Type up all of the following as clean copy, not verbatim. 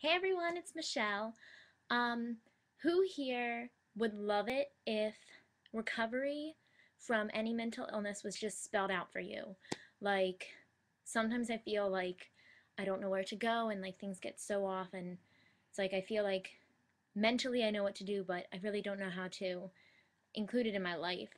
Hey everyone, it's Michelle. Um, who here would love it if recovery from any mental illness was just spelled out for you? Like, sometimes I feel like I don't know where to go and like things get so off, and it's like I feel like mentally I know what to do, but I really don't know how to include it in my life.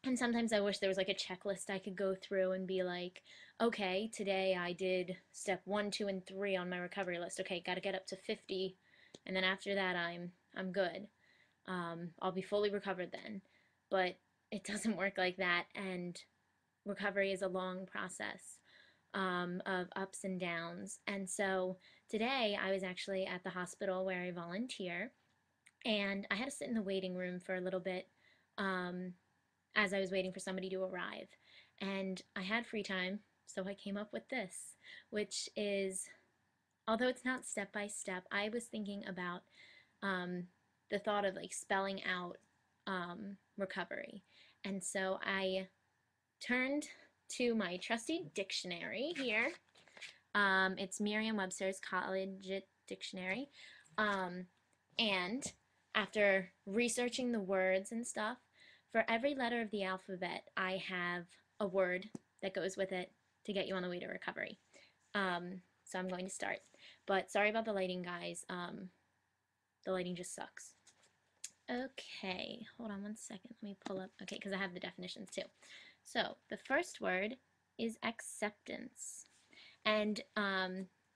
And sometimes I wish there was like a checklist I could go through and be like, okay, today I did step one, two, and three on my recovery list. Okay, got to get up to 50, and then after that I'm good. I'll be fully recovered then. But it doesn't work like that, and recovery is a long process of ups and downs. And so today I was actually at the hospital where I volunteer, and I had to sit in the waiting room for a little bit. Um, as I was waiting for somebody to arrive. And I had free time, so I came up with this, which is, although it's not step by step, I was thinking about um, the thought of like spelling out recovery. And so I turned to my trusty dictionary here. It's Merriam-Webster's College Dictionary. Um, and after researching the words and stuff, for every letter of the alphabet, I have a word that goes with it to get you on the way to recovery. So I'm going to start. But sorry about the lighting, guys. The lighting just sucks. Okay, hold on one second. Let me pull up. Okay, because I have the definitions too. So the first word is acceptance. And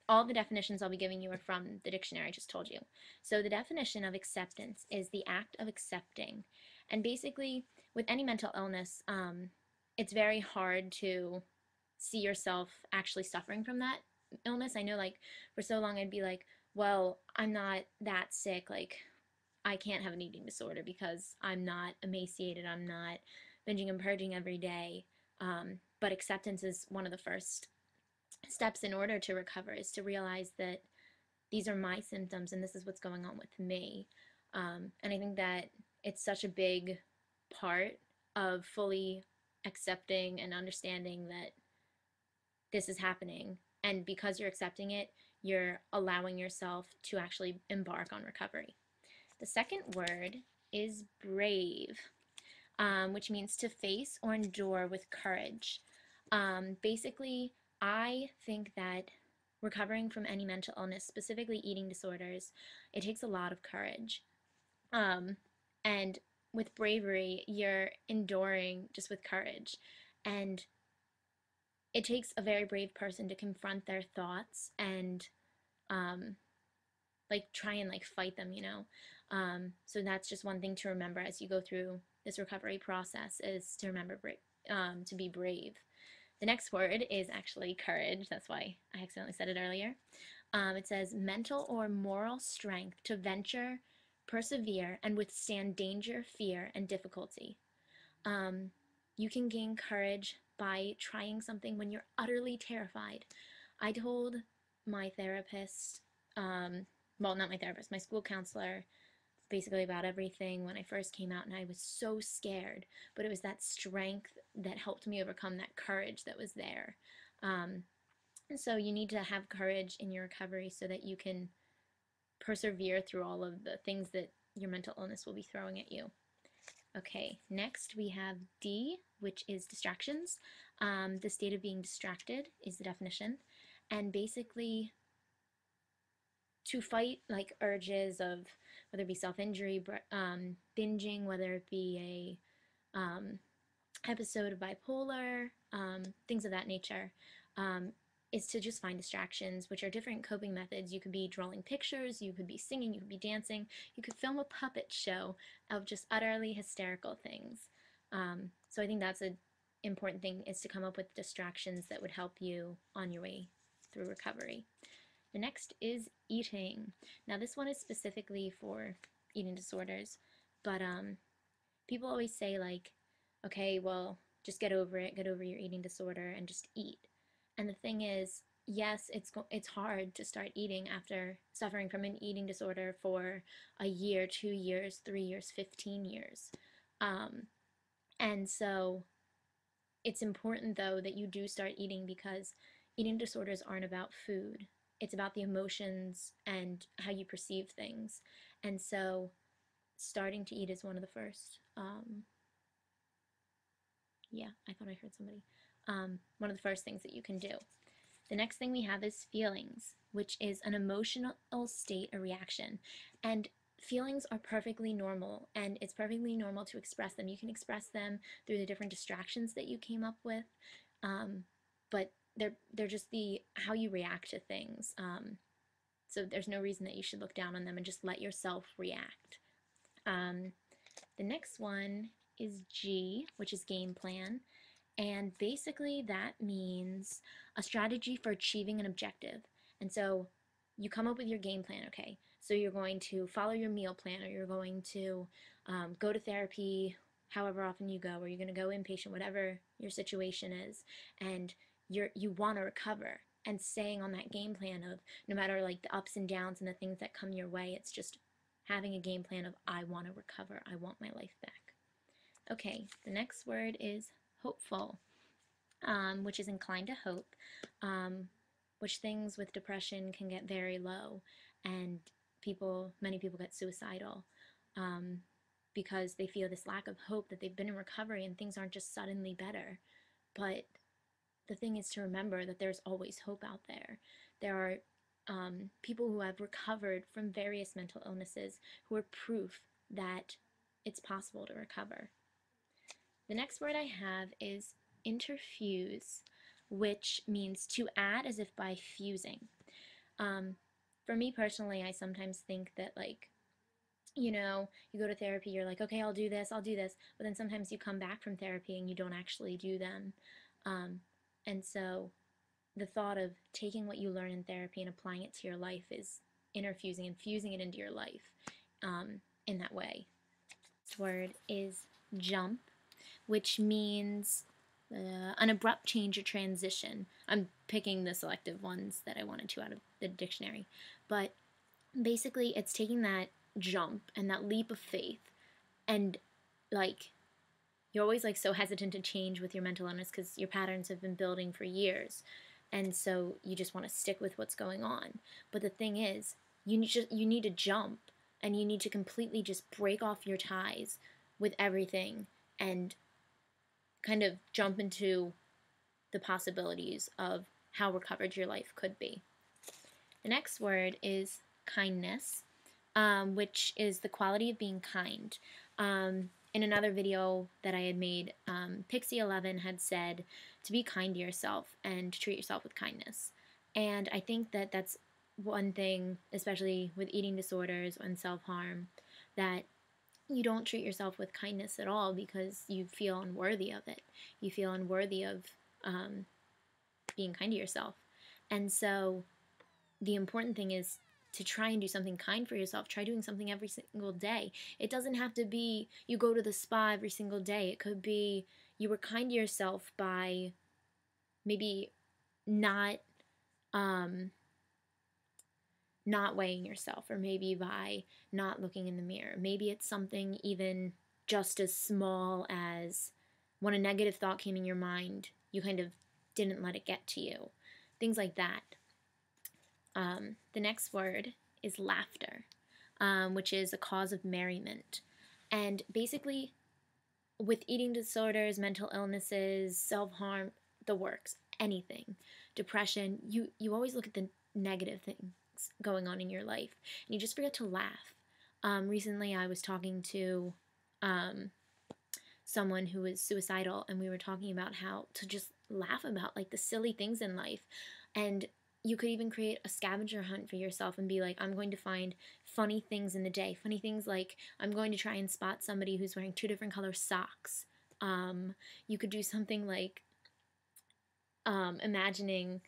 all the definitions I'll be giving you are from the dictionary I just told you. So the definition of acceptance is the act of accepting. And basically, with any mental illness, it's very hard to see yourself actually suffering from that illness. I know, like, for so long I'd be like, well, I'm not that sick. Like, I can't have an eating disorder because I'm not emaciated. I'm not binging and purging every day. But acceptance is one of the first steps in order to recover, is to realize that these are my symptoms and this is what's going on with me. And I think that it's such a big part of fully accepting and understanding that this is happening. And because you're accepting it, you're allowing yourself to actually embark on recovery. The second word is brave, which means to face or endure with courage. Basically, I think that recovering from any mental illness, specifically eating disorders, it takes a lot of courage. Um, and with bravery, you're enduring just with courage. And it takes a very brave person to confront their thoughts and um, like try and like fight them, you know. So that's just one thing to remember as you go through this recovery process, is to remember to be brave. The next word is actually courage. That's why I accidentally said it earlier. It says mental or moral strength to venture, persevere, and withstand danger, fear, and difficulty. Um, you can gain courage by trying something when you're utterly terrified. I told my therapist, well, not my therapist, my school counselor, basically about everything when I first came out, and I was so scared. But it was that strength that helped me overcome that courage that was there. And so you need to have courage in your recovery so that you can persevere through all of the things that your mental illness will be throwing at you. Okay, next we have D, which is distractions. The state of being distracted is the definition. And basically, to fight like urges of whether it be self-injury, binging, whether it be a episode of bipolar, things of that nature, is to just find distractions, which are different coping methods. You could be drawing pictures, you could be singing, you could be dancing, you could film a puppet show of just utterly hysterical things. So I think that's an important thing, is to come up with distractions that would help you on your way through recovery. The next is eating. Now this one is specifically for eating disorders, but people always say like, okay, well, just get over it, get over your eating disorder and just eat. And the thing is, yes, it's hard to start eating after suffering from an eating disorder for a year, 2 years, 3 years, 15 years. And so it's important though that you do start eating, because eating disorders aren't about food. it's about the emotions and how you perceive things. And so starting to eat is one of the first. Yeah, I thought I heard somebody. One of the first things that you can do. The next thing we have is feelings, which is an emotional state or reaction. And feelings are perfectly normal, and it's perfectly normal to express them. You can express them through the different distractions that you came up with, but they're just the how you react to things. So there's no reason that you should look down on them and just let yourself react. The next one is G, which is game plan. And basically, that means a strategy for achieving an objective. And so you come up with your game plan, okay? So you're going to follow your meal plan, or you're going to go to therapy however often you go, or you're going to go inpatient, whatever your situation is, and you want to recover. And staying on that game plan of no matter like the ups and downs and the things that come your way, it's just having a game plan of I want to recover, I want my life back. Okay, the next word is hopeful, which is inclined to hope, which things with depression can get very low, and many people get suicidal because they feel this lack of hope that they've been in recovery and things aren't just suddenly better. But the thing is to remember that there's always hope out there. There are people who have recovered from various mental illnesses who are proof that it's possible to recover. The next word I have is interfuse, which means to add as if by fusing. For me personally, I sometimes think that, like, you go to therapy, you're like, okay, I'll do this, but then sometimes you come back from therapy and you don't actually do them. And so the thought of taking what you learn in therapy and applying it to your life is interfusing and fusing it into your life in that way. This word is jump, which means an abrupt change or transition. I'm picking the selective ones that I wanted to out of the dictionary. But basically, it's taking that jump and that leap of faith, and like you're always like so hesitant to change with your mental illness because your patterns have been building for years, and so you just want to stick with what's going on. But the thing is, you need to jump, and you need to completely just break off your ties with everything and kind of jump into the possibilities of how recovered your life could be. The next word is kindness, which is the quality of being kind. In another video that I had made, Pixie11 had said to be kind to yourself and to treat yourself with kindness. And I think that that's one thing, especially with eating disorders and self-harm, that you don't treat yourself with kindness at all because you feel unworthy of it. You feel unworthy of being kind to yourself. And so the important thing is to try and do something kind for yourself. Try doing something every single day. It doesn't have to be you go to the spa every single day. It could be you were kind to yourself by maybe not weighing yourself, or maybe by not looking in the mirror. Maybe it's something even just as small as when a negative thought came in your mind, you kind of didn't let it get to you. Things like that. The next word is laughter, which is a cause of merriment. And basically, with eating disorders, mental illnesses, self-harm, the works, anything, depression, you always look at the negative things going on in your life, and you just forget to laugh. Recently, I was talking to someone who was suicidal, and we were talking about how to just laugh about like the silly things in life. And you could even create a scavenger hunt for yourself and be like, I'm going to find funny things in the day. Funny things like I'm going to try and spot somebody who's wearing 2 different color socks. You could do something like imagining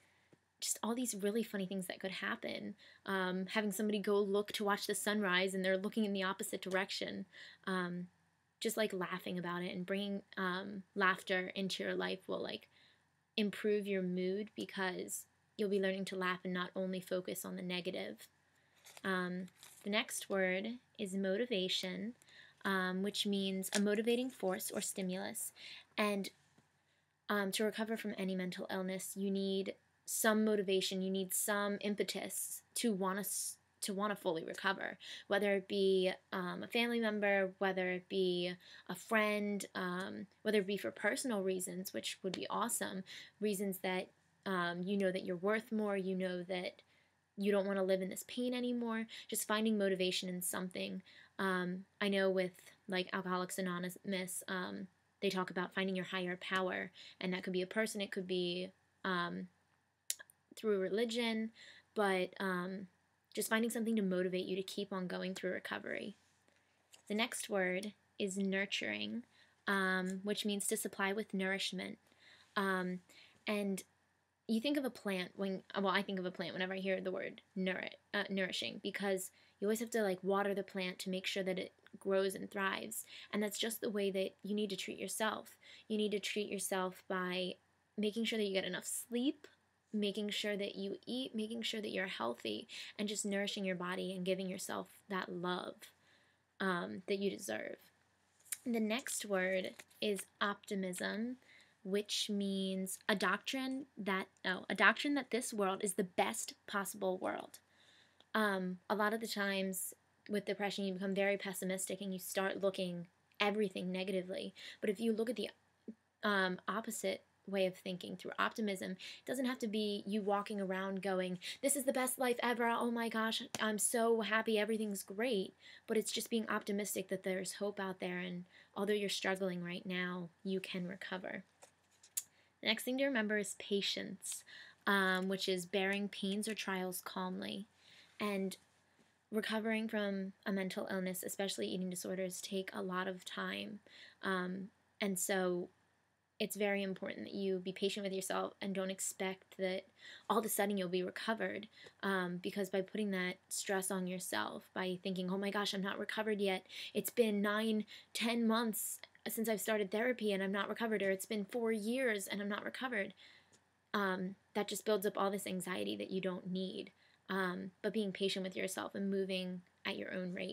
just all these really funny things that could happen. Having somebody go look to watch the sunrise and they're looking in the opposite direction. Just like laughing about it and bringing laughter into your life will like improve your mood, because you'll be learning to laugh and not only focus on the negative. The next word is motivation, which means a motivating force or stimulus. And to recover from any mental illness, you need some motivation, you need some impetus to want to fully recover, whether it be a family member, whether it be a friend, whether it be for personal reasons, which would be awesome, reasons that you know that you're worth more, you know that you don't want to live in this pain anymore, just finding motivation in something. I know with like Alcoholics Anonymous, they talk about finding your higher power, and that could be a person, it could be um, through religion, but just finding something to motivate you to keep on going through recovery. The next word is nurturing, which means to supply with nourishment. Um, and you think of a plant I think of a plant whenever I hear the word nourishing, because you always have to like water the plant to make sure that it grows and thrives. And that's just the way that you need to treat yourself. You need to treat yourself by making sure that you get enough sleep, making sure that you eat, making sure that you're healthy, and just nourishing your body and giving yourself that love that you deserve. The next word is optimism, which means a doctrine that this world is the best possible world. A lot of the times with depression, you become very pessimistic and you start looking everything negatively. But if you look at the opposite way of thinking through optimism, it doesn't have to be you walking around going, this is the best life ever, oh my gosh, I'm so happy, everything's great. But it's just being optimistic that there's hope out there, and although you're struggling right now, you can recover. The next thing to remember is patience, which is bearing pains or trials calmly. And recovering from a mental illness, especially eating disorders, take a lot of time. And so it's very important that you be patient with yourself and don't expect that all of a sudden you'll be recovered, because by putting that stress on yourself, by thinking, oh my gosh, I'm not recovered yet, it's been 9-10 months since I've started therapy and I'm not recovered, or it's been 4 years and I'm not recovered, that just builds up all this anxiety that you don't need. But being patient with yourself and moving at your own rate.